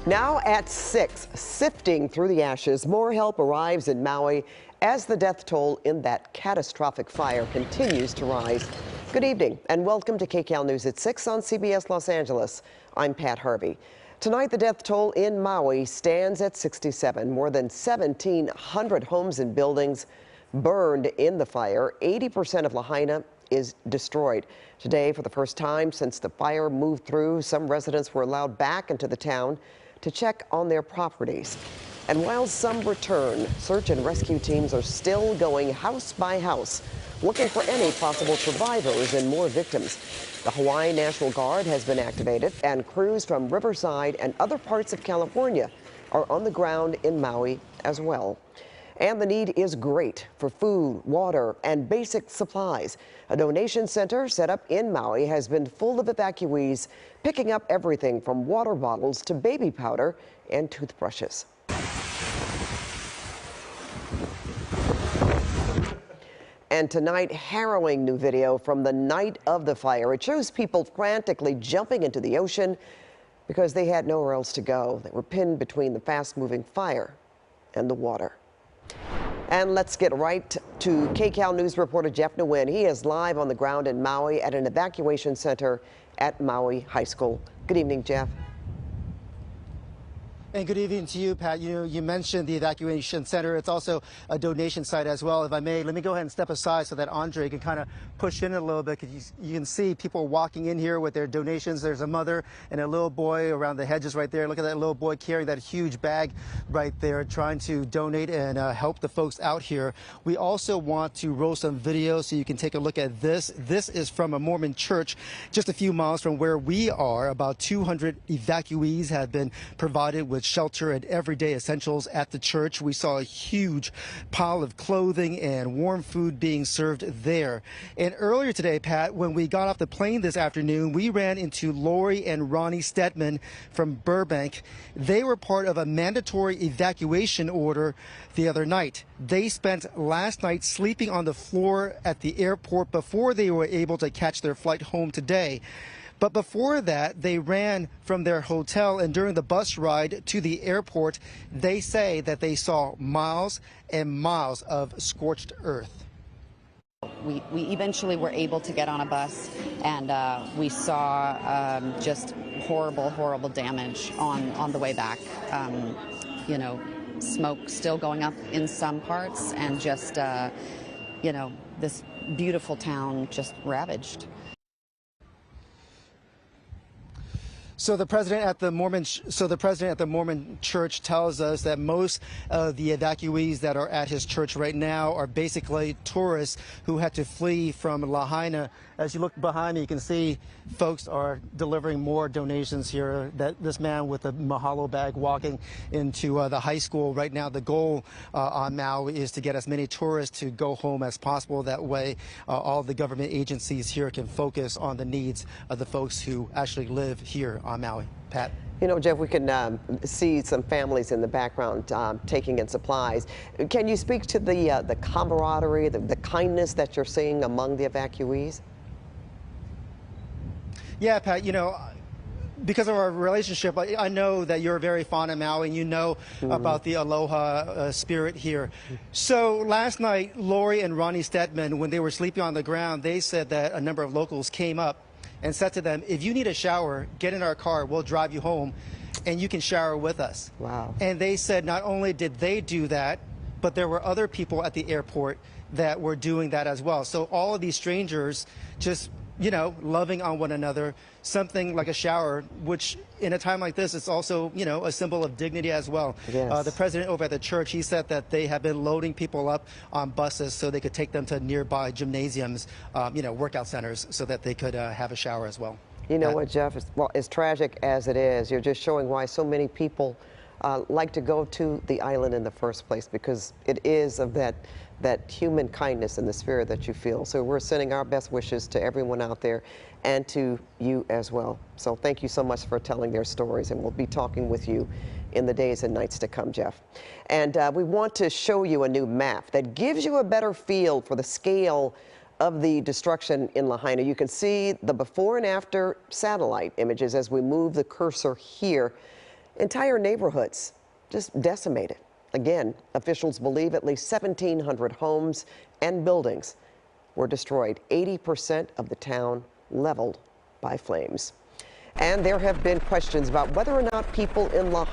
Now at 6, sifting through the ashes, more help arrives in Maui as the death toll in that catastrophic fire continues to rise. Good evening and welcome to KCAL News at 6 on CBS Los Angeles. I'm Pat Harvey. Tonight, the death toll in Maui stands at 67. More than 1,700 homes and buildings burned in the fire. 80% of Lahaina is destroyed. Today, for the first time since the fire moved through, some residents were allowed back into the town to check on their properties. And while some return, search and rescue teams are still going house by house, looking for any possible survivors and more victims. The Hawaii National Guard has been activated, and crews from Riverside and other parts of California are on the ground in Maui as well. And the need is great for food, water, and basic supplies. A donation center set up in Maui has been full of evacuees, picking up everything from water bottles to baby powder and toothbrushes. And tonight, harrowing new video from the night of the fire. It shows people frantically jumping into the ocean because they had nowhere else to go. They were pinned between the fast-moving fire and the water. And let's get right to KCAL News reporter Jeff Nguyen. He is live on the ground in Maui at an evacuation center at Maui High School. Good evening, Jeff. And good evening to you, Pat. You mentioned the evacuation center. It's also a donation site as well. If I may, let me go ahead and step aside so that Andre can kind of push in a little bit. Because you can see people walking in here with their donations. There's a mother and a little boy around the hedges right there. Look at that little boy carrying that huge bag right there, trying to donate and help the folks out here. We also want to roll some video so you can take a look at this. This is from a Mormon church just a few miles from where we are. About 200 evacuees have been provided with shelter and everyday essentials at the church. We saw a huge pile of clothing and warm food being served there. And earlier today, Pat, when we got off the plane this afternoon, we ran into Lori and Ronnie Stedman from Burbank. They were part of a mandatory evacuation order the other night. They spent last night sleeping on the floor at the airport before they were able to catch their flight home today. But before that, they ran from their hotel, and during the bus ride to the airport, they say that they saw miles and miles of scorched earth. We eventually were able to get on a bus, and we saw just horrible damage on the way back. You know, smoke still going up in some parts, and just, you know, this beautiful town just ravaged. So the president at the Mormon church tells us that most of the evacuees that are at his church right now are basically tourists who had to flee from Lahaina. As you look behind me, you can see folks are delivering more donations here. This man with a mahalo bag walking into the high school right now. The goal on Maui is to get as many tourists to go home as possible. That way, all the government agencies here can focus on the needs of the folks who actually live here on Maui. Pat? You know, Jeff, we can see some families in the background taking in supplies. Can you speak to the camaraderie, the kindness that you're seeing among the evacuees? Yeah, Pat, you know, because of our relationship, I know that you're very fond of Maui, and you know about the aloha spirit here. So last night, Lori and Ronnie Stedman, when they were sleeping on the ground, they said that a number of locals came up and said to them, if you need a shower, get in our car, we'll drive you home, and you can shower with us. Wow. And they said not only did they do that, but there were other people at the airport that were doing that as well. So all of these strangers just, you know, loving on one another, something like a shower, which in a time like this, it's also, you know, a symbol of dignity as well. Yes. The president over at the church, he said that they have been loading people up on buses so they could take them to nearby gymnasiums, you know, workout centers, so that they could have a shower as well. You know what, Jeff, well, as tragic as it is, you're just showing why so many people like to go to the island in the first place, because it is of that human kindness and the spirit that you feel. So we're sending our best wishes to everyone out there and to you as well. So thank you so much for telling their stories, and we'll be talking with you in the days and nights to come, Jeff. And we want to show you a new map that gives you a better feel for the scale of the destruction in Lahaina. You can see the before and after satellite images as we move the cursor here. Entire neighborhoods just decimated. Again, officials believe at least 1,700 homes and buildings were destroyed, 80% of the town leveled by flames. And there have been questions about whether or not people in La